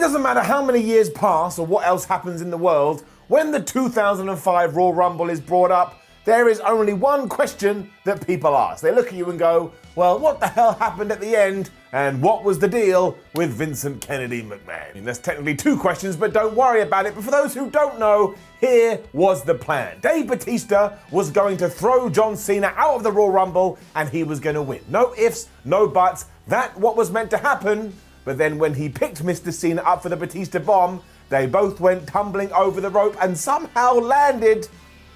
doesn't matter how many years pass or what else happens in the world, when the 2005 Royal Rumble is brought up, there is only one question that people ask. They look at you and go, well, what the hell happened at the end? And what was the deal with Vincent Kennedy McMahon? I mean, there's technically two questions, but don't worry about it. But for those who don't know, here was the plan. Dave Batista was going to throw John Cena out of the Royal Rumble and he was going to win. No ifs, no buts. That's what was meant to happen. But then when he picked Mr. Cena up for the Batista bomb, they both went tumbling over the rope and somehow landed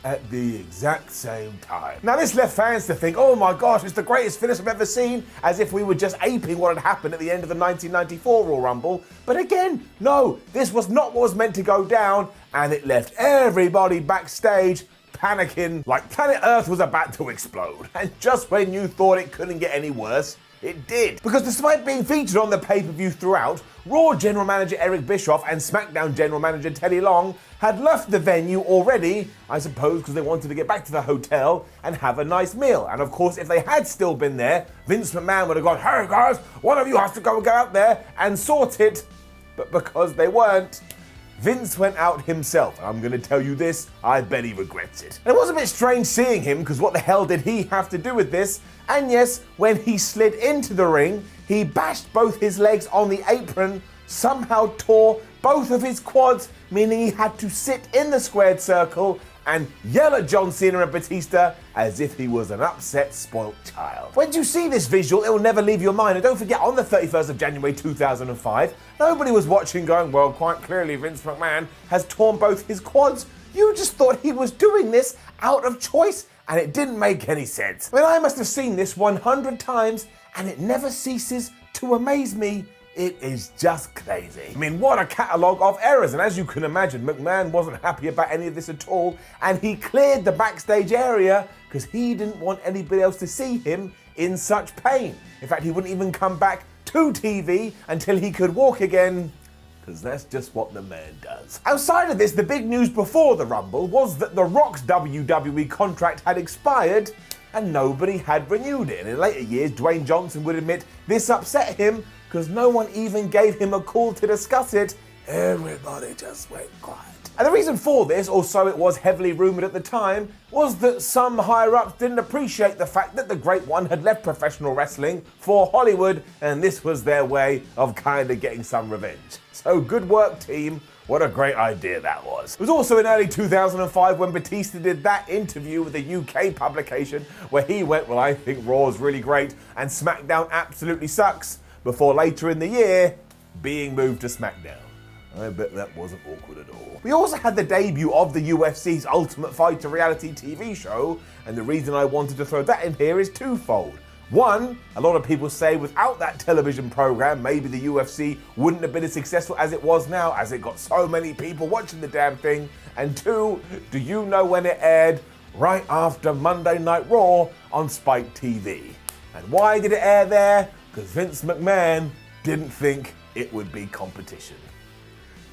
at the exact same time. Now this left fans to think, oh my gosh, it's the greatest finish I've ever seen, as if we were just aping what had happened at the end of the 1994 Royal Rumble. But again, no, this was not what was meant to go down, and it left everybody backstage panicking like planet Earth was about to explode. And just when you thought it couldn't get any worse, it did. Because despite being featured on the pay-per-view throughout, Raw General Manager Eric Bischoff and SmackDown General Manager Teddy Long had left the venue already, I suppose because they wanted to get back to the hotel and have a nice meal. And of course, if they had still been there, Vince McMahon would have gone, hey guys, one of you has to go out there and sort it. But because they weren't, Vince went out himself, and I'm going to tell you this, I bet he regrets it. And it was a bit strange seeing him, because what the hell did he have to do with this? And yes, when he slid into the ring, he bashed both his legs on the apron, somehow tore both of his quads, meaning he had to sit in the squared circle and yell at John Cena and Batista as if he was an upset, spoilt child. When you see this visual, it will never leave your mind. And don't forget, on the 31st of January 2005, nobody was watching going, well, quite clearly Vince McMahon has torn both his quads. You just thought he was doing this out of choice, and it didn't make any sense. I mean, I must have seen this 100 times, and it never ceases to amaze me. It is just crazy. I mean, what a catalogue of errors. And as you can imagine, McMahon wasn't happy about any of this at all. And he cleared the backstage area because he didn't want anybody else to see him in such pain. In fact, he wouldn't even come back to TV until he could walk again, because that's just what the man does. Outside of this, the big news before the Rumble was that The Rock's WWE contract had expired and nobody had renewed it. And in later years, Dwayne Johnson would admit this upset him because no one even gave him a call to discuss it. Everybody just went quiet. And the reason for this, or so it was heavily rumoured at the time, was that some higher-ups didn't appreciate the fact that the Great One had left professional wrestling for Hollywood, and this was their way of kind of getting some revenge. So good work, team. What a great idea that was. It was also in early 2005 when Batista did that interview with a UK publication where he went, well, I think Raw's really great and SmackDown absolutely sucks, before later in the year being moved to SmackDown. I bet that wasn't awkward at all. We also had the debut of the UFC's Ultimate Fighter reality TV show, and the reason I wanted to throw that in here is twofold. One, a lot of people say without that television program, maybe the UFC wouldn't have been as successful as it was now, as it got so many people watching the damn thing. And two, do you know when it aired? Right after Monday Night Raw on Spike TV. And why did it air there? Because Vince McMahon didn't think it would be competition.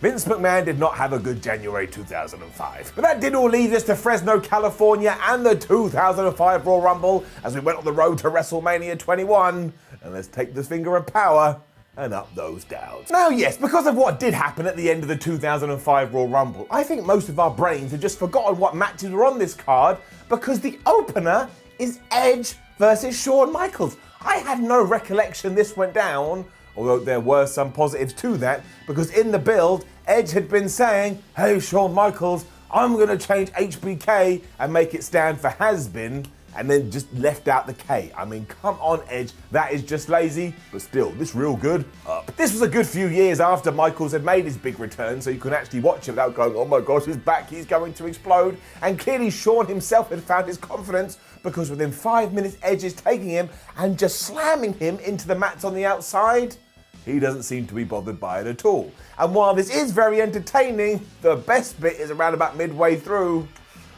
Vince McMahon did not have a good January 2005. But that did all lead us to Fresno, California and the 2005 Royal Rumble as we went on the road to WrestleMania 21. And let's take this finger of power and up those downs. Now yes, because of what did happen at the end of the 2005 Royal Rumble, I think most of our brains have just forgotten what matches were on this card, because the opener is Edge versus Shawn Michaels. I had no recollection this went down, although there were some positives to that, because in the build, Edge had been saying, hey Shawn Michaels, I'm going to change HBK and make it stand for has-been, and then just left out the K. I mean, come on Edge, that is just lazy, but still, this real good up. This was a good few years after Michaels had made his big return, so you could actually watch it without going, oh my gosh, he's back, he's going to explode. And clearly Shawn himself had found his confidence, because within 5 minutes, Edge is taking him and just slamming him into the mats on the outside. He doesn't seem to be bothered by it at all. And while this is very entertaining, the best bit is around about midway through,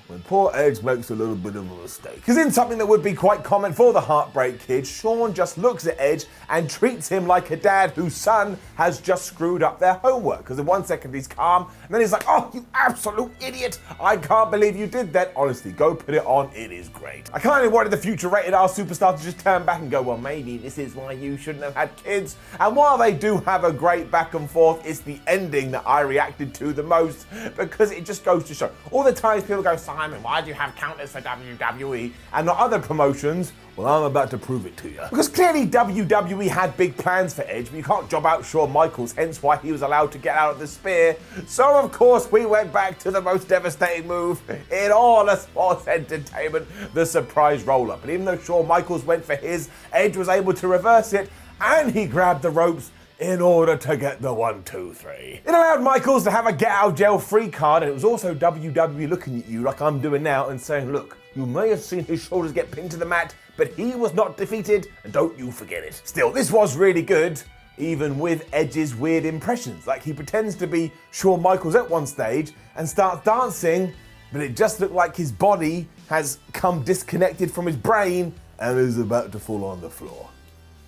when poor Edge makes a little bit of a mistake. Because in something that would be quite common for the Heartbreak Kid, Shawn just looks at Edge and treats him like a dad whose son has just screwed up their homework. Because in 1 second he's calm, and then he's like, oh, you absolute idiot, I can't believe you did that. Honestly, go put it on, it is great. I kind of wanted the future rated R superstar to just turn back and go, well, maybe this is why you shouldn't have had kids. And while they do have a great back and forth, it's the ending that I reacted to the most, because it just goes to show. All the times people go, Simon, why do you have counters for WWE and not other promotions? Well, I'm about to prove it to you. Because clearly WWE had big plans for Edge, but you can't job out Shawn Michaels, hence why he was allowed to get out of the spear. So of course we went back to the most devastating move in all of sports entertainment, the surprise roll-up. And even though Shawn Michaels went for his, Edge was able to reverse it, and he grabbed the ropes in order to get the 1, 2, 3. It allowed Michaels to have a get out of jail free card, and it was also WWE looking at you like I'm doing now and saying, look, you may have seen his shoulders get pinned to the mat, but he was not defeated, and don't you forget it. Still, this was really good, even with Edge's weird impressions. Like he pretends to be Shawn Michaels at one stage and starts dancing, but it just looked like his body has come disconnected from his brain and is about to fall on the floor.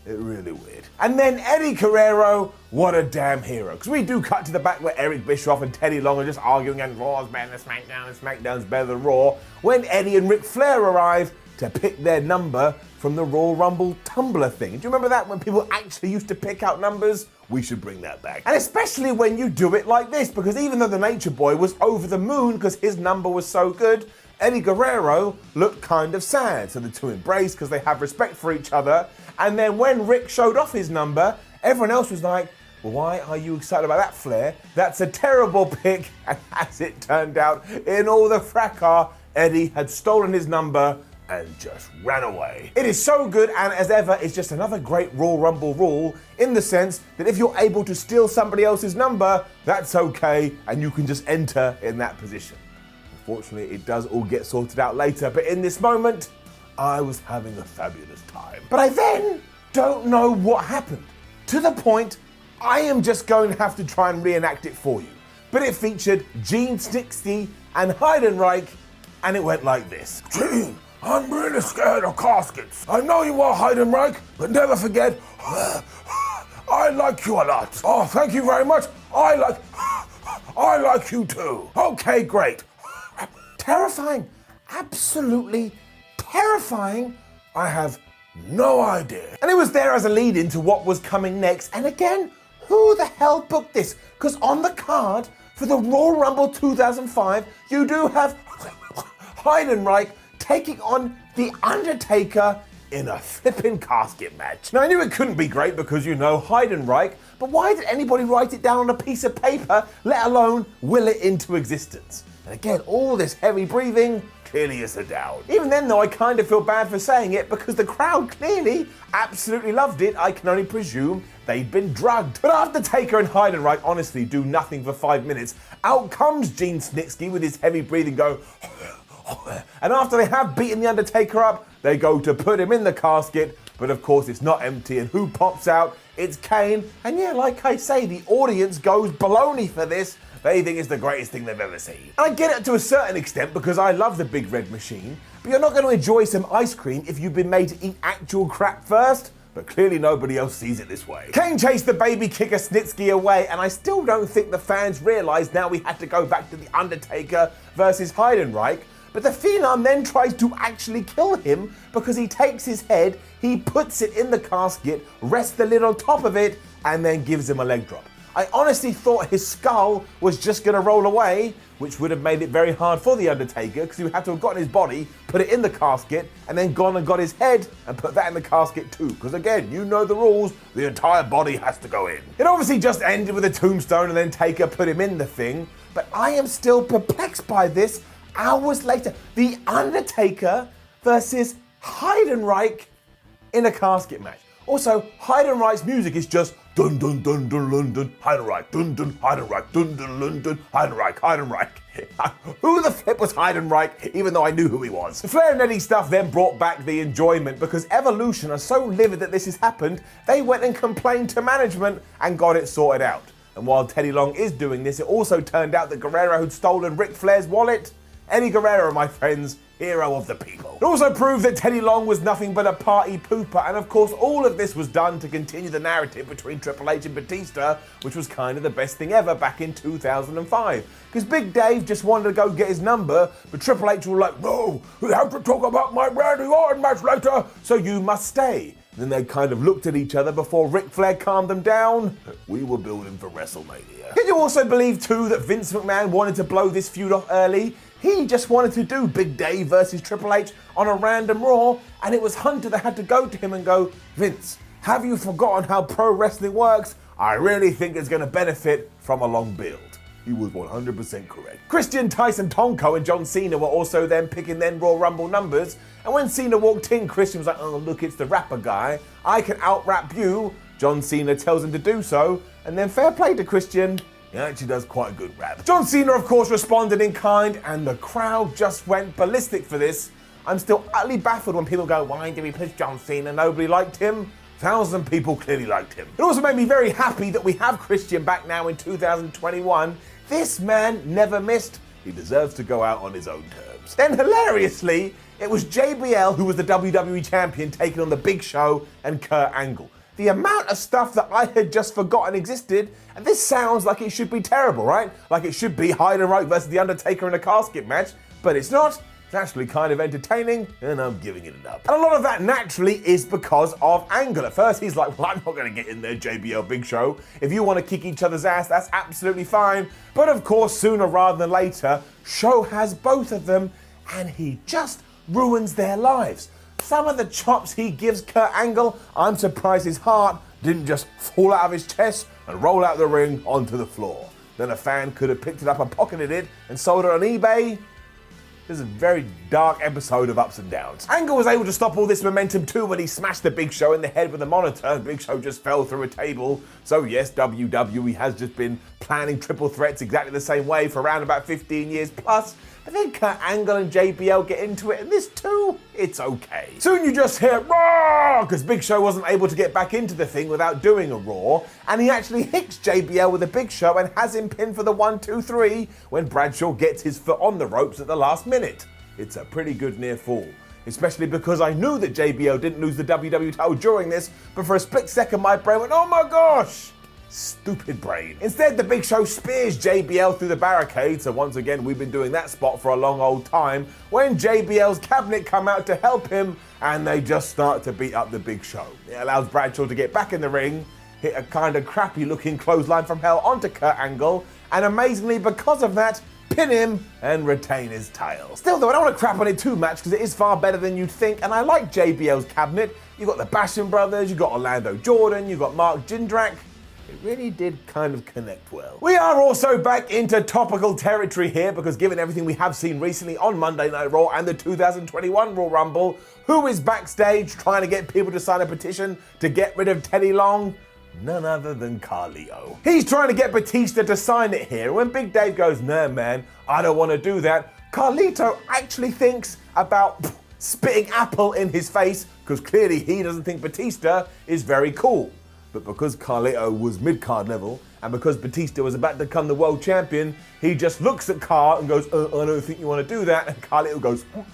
It really weird. And then Eddie Guerrero, what a damn hero. Because we do cut to the back where Eric Bischoff and Teddy Long are just arguing and Raw's better than SmackDown and SmackDown's better than Raw, when Eddie and Ric Flair arrive to pick their number from the Royal Rumble tumbler thing. Do you remember that when people actually used to pick out numbers? We should bring that back. And especially when you do it like this, because even though the Nature Boy was over the moon because his number was so good, Eddie Guerrero looked kind of sad. So the two embraced because they have respect for each other. And then when Rick showed off his number, everyone else was like, well, why are you excited about that, Flair? That's a terrible pick. And as it turned out, in all the fracas, Eddie had stolen his number and just ran away. It is so good, and as ever, it's just another great Royal Rumble rule in the sense that if you're able to steal somebody else's number, that's okay, and you can just enter in that position. Unfortunately, it does all get sorted out later, but in this moment, I was having a fabulous time. But I then don't know what happened, to the point I am just going to have to try and reenact it for you. But it featured Gene Snitsky and Haydenreich, and it went like this. Gene, I'm really scared of caskets. I know you are, Haydenreich, but never forget, I like you a lot. Oh, thank you very much. I like you too. Okay, great. Terrifying. Absolutely terrifying. I have no idea. And it was there as a lead into what was coming next. And again, who the hell booked this? Because on the card for the Royal Rumble 2005, you do have Haydenreich taking on The Undertaker in a flipping casket match. Now, I knew it couldn't be great because, you know, Haydenreich, but why did anybody write it down on a piece of paper, let alone will it into existence? And again, all this heavy breathing clearly is a doubt. Even then, though, I kind of feel bad for saying it because the crowd clearly absolutely loved it. I can only presume they'd been drugged. But after Taker and Haydenreich honestly do nothing for 5 minutes, out comes Gene Snitsky with his heavy breathing go, and after they have beaten The Undertaker up, they go to put him in the casket, but of course it's not empty, and who pops out? It's Kane, and yeah, like I say, the audience goes baloney for this. They think it's the greatest thing they've ever seen. And I get it to a certain extent because I love the Big Red Machine, but you're not going to enjoy some ice cream if you've been made to eat actual crap first. But clearly nobody else sees it this way. Kane chased the baby kicker Snitsky away, and I still don't think the fans realised now we had to go back to The Undertaker versus Haydenreich. But the Phenom then tries to actually kill him because he takes his head, he puts it in the casket, rests the lid on top of it, and then gives him a leg drop. I honestly thought his skull was just going to roll away, which would have made it very hard for The Undertaker because he would have to have gotten his body, put it in the casket, and then gone and got his head and put that in the casket too. Because again, you know the rules, the entire body has to go in. It obviously just ended with a tombstone and then Taker put him in the thing, but I am still perplexed by this. Hours later, The Undertaker versus Haydenreich in a casket match. Also, Haydenreich's music is just dun dun dun dun dun dun Haydenreich dun dun Haydenreich dun dun dun dun Haydenreich. Who the flip was Haydenreich, even though I knew who he was? The Flair and Eddie stuff then brought back the enjoyment because Evolution are so livid that this has happened, they went and complained to management and got it sorted out. And while Teddy Long is doing this, it also turned out that Guerrero had stolen Ric Flair's wallet. Eddie Guerrero, my friends, hero of the people. It also proved that Teddy Long was nothing but a party pooper, and of course all of this was done to continue the narrative between Triple H and Batista, which was kind of the best thing ever back in 2005. Because Big Dave just wanted to go get his number, but Triple H was like, no, we have to talk about my Randy Orton match later, so you must stay. Then they kind of looked at each other before Ric Flair calmed them down. We were building for WrestleMania. Can you also believe too that Vince McMahon wanted to blow this feud off early? He just wanted to do Big Dave versus Triple H on a random Raw, and it was Hunter that had to go to him and go, Vince, have you forgotten how pro wrestling works? I really think it's going to benefit from a long build. He was 100% correct. Christian, Tyson, Tonko and John Cena were also then picking their Royal Rumble numbers, and when Cena walked in, Christian was like, oh look, it's the rapper guy. I can out-rap you. John Cena tells him to do so, and then fair play to Christian. He actually does quite a good rap. John Cena, of course, responded in kind, and the crowd just went ballistic for this. I'm still utterly baffled when people go, why did we push John Cena? Nobody liked him. 1,000 people clearly liked him. It also made me very happy that we have Christian back now in 2021. This man never missed. He deserves to go out on his own terms. Then hilariously, it was JBL who was the WWE champion taking on the Big Show and Kurt Angle. The amount of stuff that I had just forgotten existed, and this sounds like it should be terrible, right? Like it should be Haydenreich versus The Undertaker in a casket match, but it's not. It's actually kind of entertaining, and I'm giving it an up. And a lot of that naturally is because of Angle. At first, he's like, well, I'm not going to get in there, JBL Big Show. If you want to kick each other's ass, that's absolutely fine. But of course, sooner rather than later, Show has both of them, and he just ruins their lives. Some of the chops he gives Kurt Angle, I'm surprised his heart didn't just fall out of his chest and roll out the ring onto the floor. Then a fan could have picked it up and pocketed it and sold it on eBay. This is a very dark episode of ups and downs. Angle was able to stop all this momentum too when he smashed the Big Show in the head with a monitor. The Big Show just fell through a table. So yes, WWE has just been planning triple threats exactly the same way for around about 15 years plus. But then Kurt Angle and JBL get into it, and this too, it's okay. Soon you just hear roar, because Big Show wasn't able to get back into the thing without doing a roar, and he actually hits JBL with a Big Show and has him pinned for the 1-2-3 when Bradshaw gets his foot on the ropes at the last minute. It's a pretty good near fall. Especially because I knew that JBL didn't lose the WWE title during this, but for a split second my brain went, oh my gosh! Stupid brain. Instead, the Big Show spears JBL through the barricade, so once again we've been doing that spot for a long old time, when JBL's cabinet come out to help him, and they just start to beat up the Big Show. It allows Bradshaw to get back in the ring, hit a kind of crappy looking clothesline from hell onto Kurt Angle, and amazingly because of that, pin him and retain his title. Still though, I don't want to crap on it too much because it is far better than you'd think, and I like JBL's cabinet. You've got the Basham brothers, you've got Orlando Jordan, you've got Mark Jindrak. It really did kind of connect well. We are also back into topical territory here because given everything we have seen recently on Monday Night Raw and the 2021 Royal Rumble, who is backstage trying to get people to sign a petition to get rid of Teddy Long? None other than Carlito. He's trying to get Batista to sign it here. When Big Dave goes, nah man, I don't want to do that, Carlito actually thinks about spitting apple in his face because clearly he doesn't think Batista is very cool. But because Carlito was mid-card level, and because Batista was about to become the world champion, he just looks at Carl and goes, I don't think you want to do that, and Carlito goes, and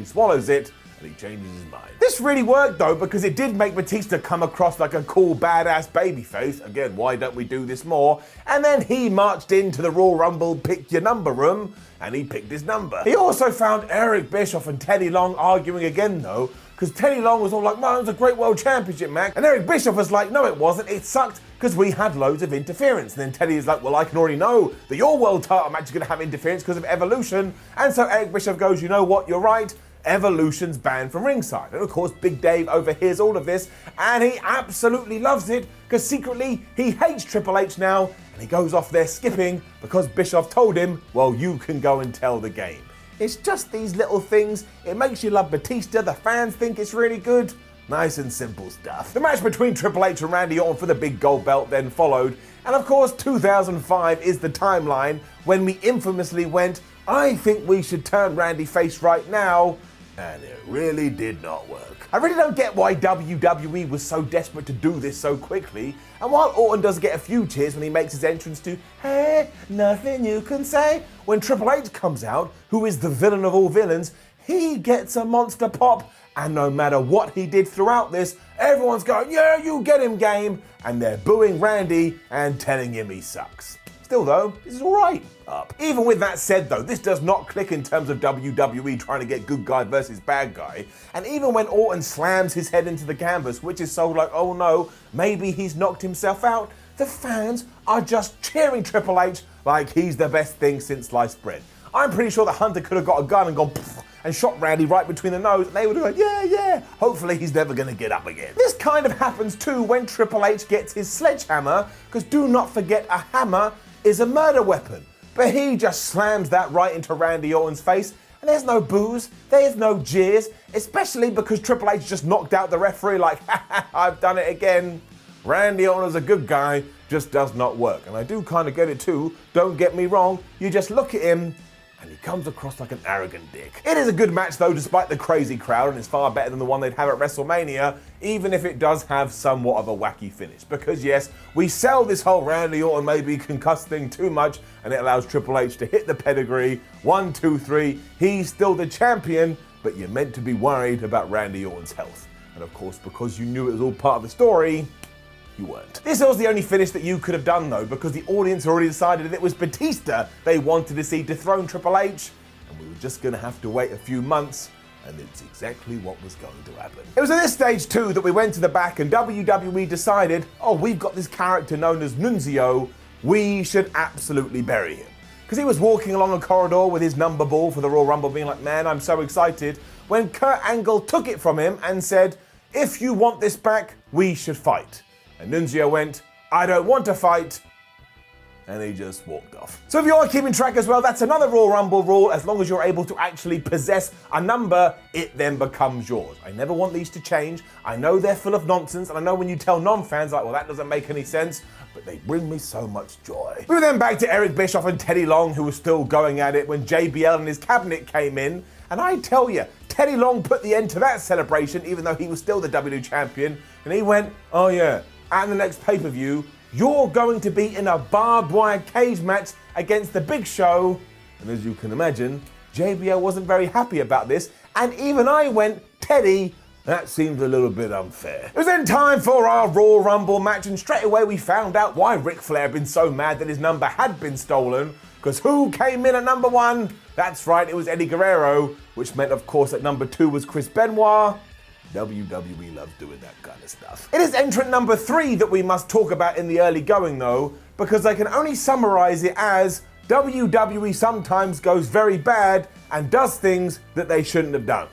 he swallows it, and he changes his mind. This really worked though, because it did make Batista come across like a cool, badass babyface. Again, why don't we do this more? And then he marched into the Royal Rumble pick your number room, and he picked his number. He also found Eric Bischoff and Teddy Long arguing again though, because Teddy Long was all like, man, it was a great world championship match. And Eric Bischoff was like, no, it wasn't. It sucked because we had loads of interference. And then Teddy is like, well, I can already know that your world title match is going to have interference because of Evolution. And so Eric Bischoff goes, you know what, you're right. Evolution's banned from ringside. And of course, Big Dave overhears all of this and he absolutely loves it because secretly he hates Triple H now and he goes off there skipping because Bischoff told him, well, you can go and tell the game. It's just these little things. It makes you love Batista. The fans think it's really good. Nice and simple stuff. The match between Triple H and Randy Orton for the big gold belt then followed. And of course, 2005 is the timeline when we infamously went, I think we should turn Randy face right now. And it really did not work. I really don't get why WWE was so desperate to do this so quickly. And while Orton does get a few cheers when he makes his entrance to "Hey, nothing you can say," when Triple H comes out, who is the villain of all villains, he gets a monster pop. And no matter what he did throughout this, everyone's going, "Yeah, you get him, game." And they're booing Randy and telling him he sucks. Still though, this is alright. Even with that said though, this does not click in terms of WWE trying to get good guy versus bad guy. And even when Orton slams his head into the canvas, which is so like, oh no, maybe he's knocked himself out, the fans are just cheering Triple H like he's the best thing since sliced bread. I'm pretty sure that Hunter could have got a gun and gone and shot Randy right between the nose, and they would have gone, yeah. Hopefully he's never going to get up again. This kind of happens too when Triple H gets his sledgehammer, because do not forget a hammer is a murder weapon. But he just slams that right into Randy Orton's face, and there's no boos, there's no jeers, especially because Triple H just knocked out the referee like, ha, I've done it again. Randy Orton is a good guy, just does not work. And I do kind of get it too, don't get me wrong, you just look at him, and he comes across like an arrogant dick. It is a good match though, despite the crazy crowd, and it's far better than the one they'd have at WrestleMania, even if it does have somewhat of a wacky finish. Because yes, we sell this whole Randy Orton maybe concussed thing too much, and it allows Triple H to hit the pedigree. 1, 2, 3, he's still the champion, but you're meant to be worried about Randy Orton's health. And of course, because you knew it was all part of the story, you weren't. This was the only finish that you could have done though, because the audience already decided that it was Batista they wanted to see dethrone Triple H, and we were just gonna have to wait a few months, and it's exactly what was going to happen. It was at this stage too that we went to the back and WWE decided, oh, we've got this character known as Nunzio, we should absolutely bury him. Because he was walking along a corridor with his number ball for the Royal Rumble being like, man, I'm so excited, when Kurt Angle took it from him and said, if you want this back, we should fight. And Nunzio went, I don't want to fight, and he just walked off. So if you are keeping track as well, that's another Royal Rumble rule. As long as you're able to actually possess a number, it then becomes yours. I never want these to change. I know they're full of nonsense, and I know when you tell non-fans, like, well, that doesn't make any sense, but they bring me so much joy. We were then back to Eric Bischoff and Teddy Long, who was still going at it when JBL and his cabinet came in, and I tell you, Teddy Long put the end to that celebration, even though he was still the WWE champion, and he went, oh yeah, at the next pay-per-view, you're going to be in a barbed wire cage match against the Big Show. And as you can imagine, JBL wasn't very happy about this. And even I went, Teddy, that seems a little bit unfair. It was then time for our Royal Rumble match, and straight away we found out why Ric Flair had been so mad that his number had been stolen. Because who came in at number 1? That's right, it was Eddie Guerrero, which meant, of course, that number 2 was Chris Benoit. WWE loves doing that kind of stuff. It is entrant number 3 that we must talk about in the early going though, because I can only summarize it as WWE sometimes goes very bad and does things that they shouldn't have done.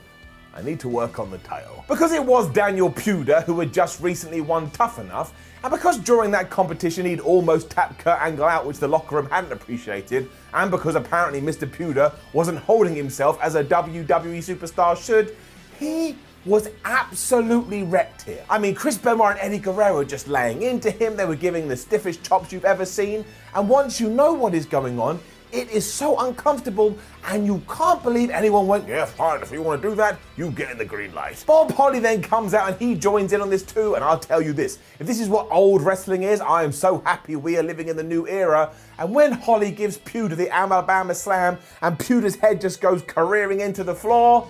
I need to work on the title. Because it was Daniel Pewter who had just recently won Tough Enough, and because during that competition he'd almost tapped Kurt Angle out, which the locker room hadn't appreciated, and because apparently Mr. Pewter wasn't holding himself as a WWE superstar should, he was absolutely wrecked here. I mean, Chris Benoit and Eddie Guerrero just laying into him. They were giving the stiffest chops you've ever seen. And once you know what is going on, it is so uncomfortable, and you can't believe anyone went, yeah, fine, if you want to do that, you get in the green light. Bob Holly then comes out and he joins in on this too, and I'll tell you this, if this is what old wrestling is, I am so happy we are living in the new era. And when Holly gives Pewter the Alabama Slam and Pewter's head just goes careering into the floor,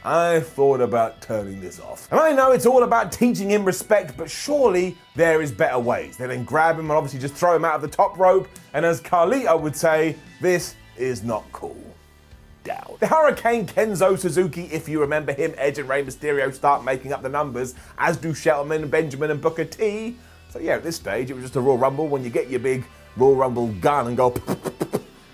I thought about turning this off. And I know it's all about teaching him respect, but surely there is better ways. They then grab him and obviously just throw him out of the top rope, and as Carlito would say, this is not cool. Down. The Hurricane Kenzo Suzuki, if you remember him, Edge and Rey Mysterio start making up the numbers, as do Shelton, Benjamin and Booker T. So yeah, at this stage, it was just a Royal Rumble when you get your big Royal Rumble gun and go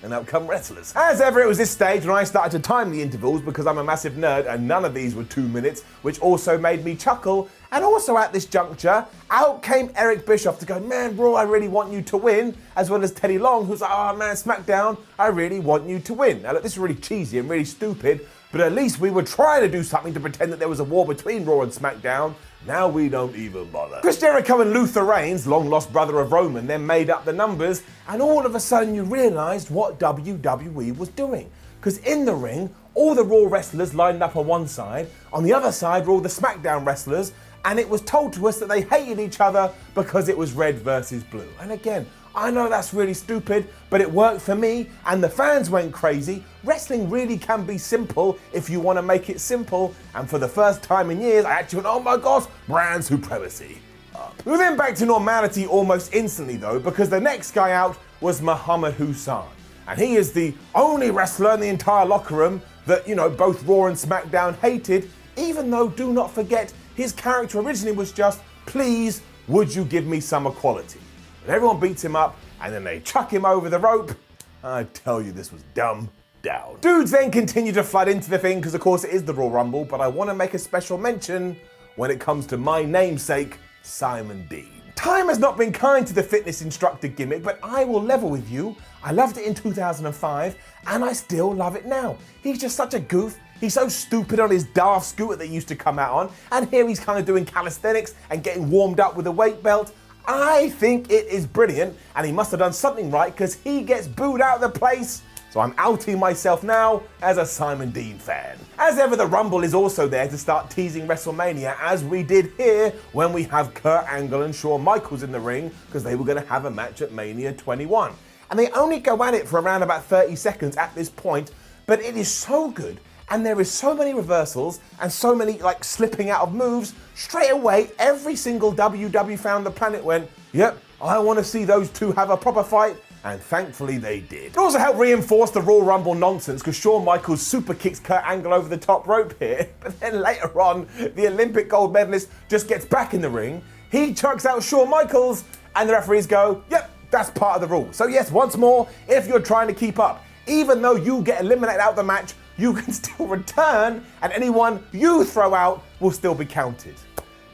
and out come wrestlers. As ever, it was this stage when I started to time the intervals because I'm a massive nerd and none of these were 2 minutes, which also made me chuckle. And also at this juncture, out came Eric Bischoff to go, man, Raw, I really want you to win, as well as Teddy Long, who's like, oh man, SmackDown, I really want you to win. Now look, this is really cheesy and really stupid, but at least we were trying to do something to pretend that there was a war between Raw and SmackDown. Now we don't even bother. Chris Jericho and Luther Reigns, long lost brother of Roman, then made up the numbers, and all of a sudden you realised what WWE was doing. Because in the ring, all the Raw wrestlers lined up on one side, on the other side were all the SmackDown wrestlers, and it was told to us that they hated each other because it was red versus blue. And again, I know that's really stupid, but it worked for me, and the fans went crazy. Wrestling really can be simple if you want to make it simple, and for the first time in years, I actually went, oh my gosh, brand supremacy. We were then back to normality almost instantly though, because the next guy out was Muhammad Hussein. And he is the only wrestler in the entire locker room that, both Raw and SmackDown hated, even though, do not forget, his character originally was just, please, would you give me some equality? And everyone beats him up, and then they chuck him over the rope. I tell you, this was dumb down. Dudes then continue to flood into the thing, because of course it is the Royal Rumble, but I want to make a special mention when it comes to my namesake, Simon Dean. Time has not been kind to the fitness instructor gimmick, but I will level with you. I loved it in 2005, and I still love it now. He's just such a goof. He's so stupid on his daft scooter that he used to come out on, and here he's kind of doing calisthenics and getting warmed up with a weight belt. I think it is brilliant, and he must have done something right because he gets booed out of the place. So I'm outing myself now as a Simon Dean fan. As ever, the Rumble is also there to start teasing WrestleMania, as we did here when we have Kurt Angle and Shawn Michaels in the ring, because they were going to have a match at Mania 21. And they only go at it for around about 30 seconds at this point, but it is so good, and there is so many reversals and so many slipping out of moves. Straight away, every single WW fan on the planet went, yep, I want to see those two have a proper fight. And thankfully they did. It also helped reinforce the Royal Rumble nonsense because Shawn Michaels super kicks Kurt Angle over the top rope here. But then later on, the Olympic gold medalist just gets back in the ring. He chucks out Shawn Michaels and the referees go, yep, that's part of the rule. So yes, once more, if you're trying to keep up, even though you get eliminated out of the match, you can still return and anyone you throw out will still be counted.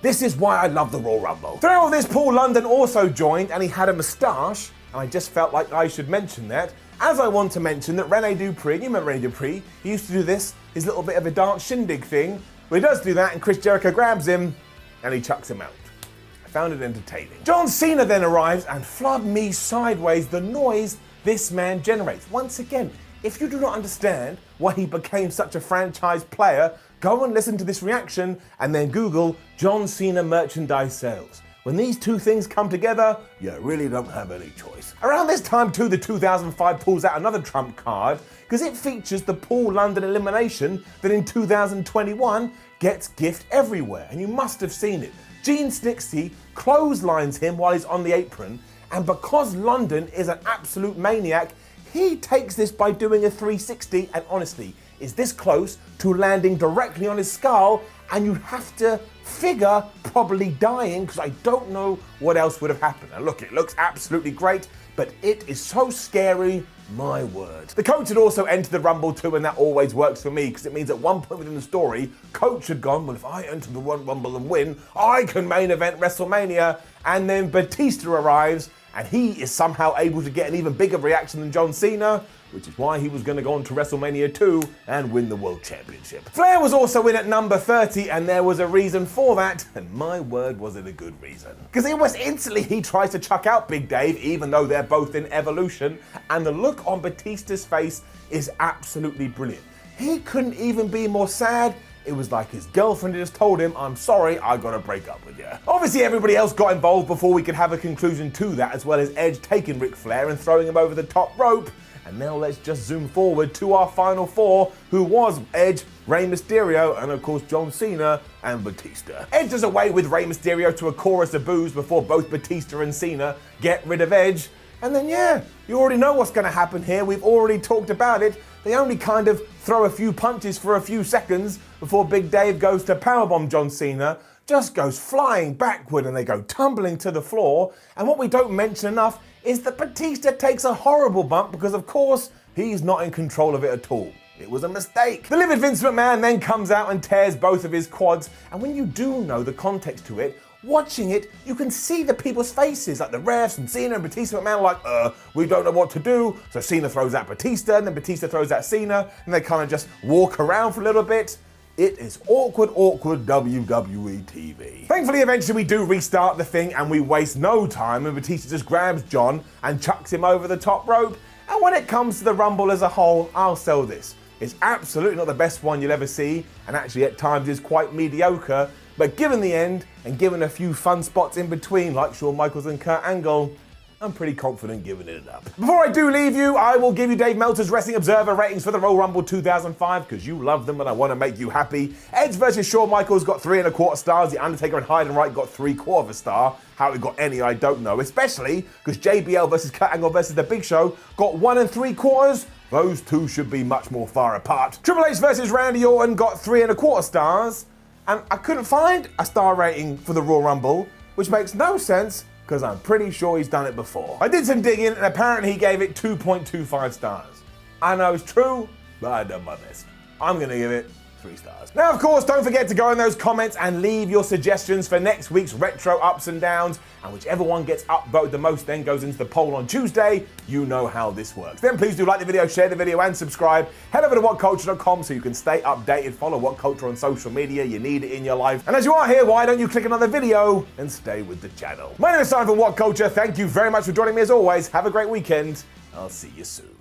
This is why I love the Royal Rumble. Throughout all this, Paul London also joined and he had a moustache. And I just felt like I should mention that, as I want to mention that Rene Dupree, you remember Rene Dupree, he used to do this, his little bit of a dance shindig thing, where he does do that and Chris Jericho grabs him and he chucks him out. I found it entertaining. John Cena then arrives and flood me sideways the noise this man generates. Once again, if you do not understand why he became such a franchise player, go and listen to this reaction and then Google John Cena merchandise sales. When these two things come together, you really don't have any choice. Around this time too, the 2005 pulls out another trump card because it features the Paul London elimination that in 2021 gets gift everywhere, and you must have seen it. Gene Snitsky clotheslines him while he's on the apron, and because London is an absolute maniac, he takes this by doing a 360 and honestly is this close to landing directly on his skull, and you have to figure probably dying because I don't know what else would have happened. And look, it looks absolutely great, but it is so scary, my word. The Coach had also entered the Rumble too, and that always works for me because it means at one point within the story, Coach had gone, well, if I enter the Rumble and win, I can main event WrestleMania. And then Batista arrives, and he is somehow able to get an even bigger reaction than John Cena, which is why he was going to go on to WrestleMania 2 and win the World Championship. Flair was also in at number 30, and there was a reason for that, and my word, was it a good reason. Because almost instantly he tries to chuck out Big Dave, even though they're both in Evolution, and the look on Batista's face is absolutely brilliant. He couldn't even be more sad. It was like his girlfriend had just told him, I'm sorry, I gotta break up with you. Obviously everybody else got involved before we could have a conclusion to that, as well as Edge taking Ric Flair and throwing him over the top rope. And now let's just zoom forward to our final four, who was Edge, Rey Mysterio, and of course John Cena and Batista. Edge does away with Rey Mysterio to a chorus of boos before both Batista and Cena get rid of Edge. And then yeah, you already know what's gonna happen here. We've already talked about it. They only kind of throw a few punches for a few seconds before Big Dave goes to powerbomb John Cena, just goes flying backward and they go tumbling to the floor. And what we don't mention enough is that Batista takes a horrible bump because of course he's not in control of it at all. It was a mistake. The livid Vince McMahon then comes out and tears both of his quads, and when you do know the context to it, watching it, you can see the people's faces, like the refs and Cena and Batista and McMahon like, we don't know what to do. So Cena throws out Batista, and then Batista throws out Cena, and they kind of just walk around for a little bit. It is awkward WWE TV. Thankfully, eventually we do restart the thing and we waste no time, and Batista just grabs John and chucks him over the top rope. And when it comes to the Rumble as a whole, I'll sell this. It's absolutely not the best one you'll ever see, and actually at times is quite mediocre, but given the end, and given a few fun spots in between, like Shawn Michaels and Kurt Angle, I'm pretty confident giving it up. Before I do leave you, I will give you Dave Meltzer's Wrestling Observer ratings for the Royal Rumble 2005, because you love them and I want to make you happy. Edge versus Shawn Michaels got 3.25 stars. The Undertaker and Haydenreich got 3/4 star. How it got any, I don't know, especially because JBL versus Kurt Angle versus The Big Show got 1 3/4. Those two should be much more far apart. Triple H versus Randy Orton got 3.25 stars, and I couldn't find a star rating for the Royal Rumble, which makes no sense, because I'm pretty sure he's done it before. I did some digging, and apparently he gave it 2.25 stars. I know it's true, but I've done my best. I'm gonna give it 3 stars. Now, of course, don't forget to go in those comments and leave your suggestions for next week's retro ups and downs, and whichever one gets upvoted the most then goes into the poll on Tuesday. You know how this works. Then please do like the video, share the video, and subscribe. Head over to WhatCulture.com so you can stay updated. Follow WhatCulture on social media. You need it in your life. And as you are here, why don't you click another video and stay with the channel? My name is Simon from WhatCulture. Thank you very much for joining me as always. Have a great weekend. I'll see you soon.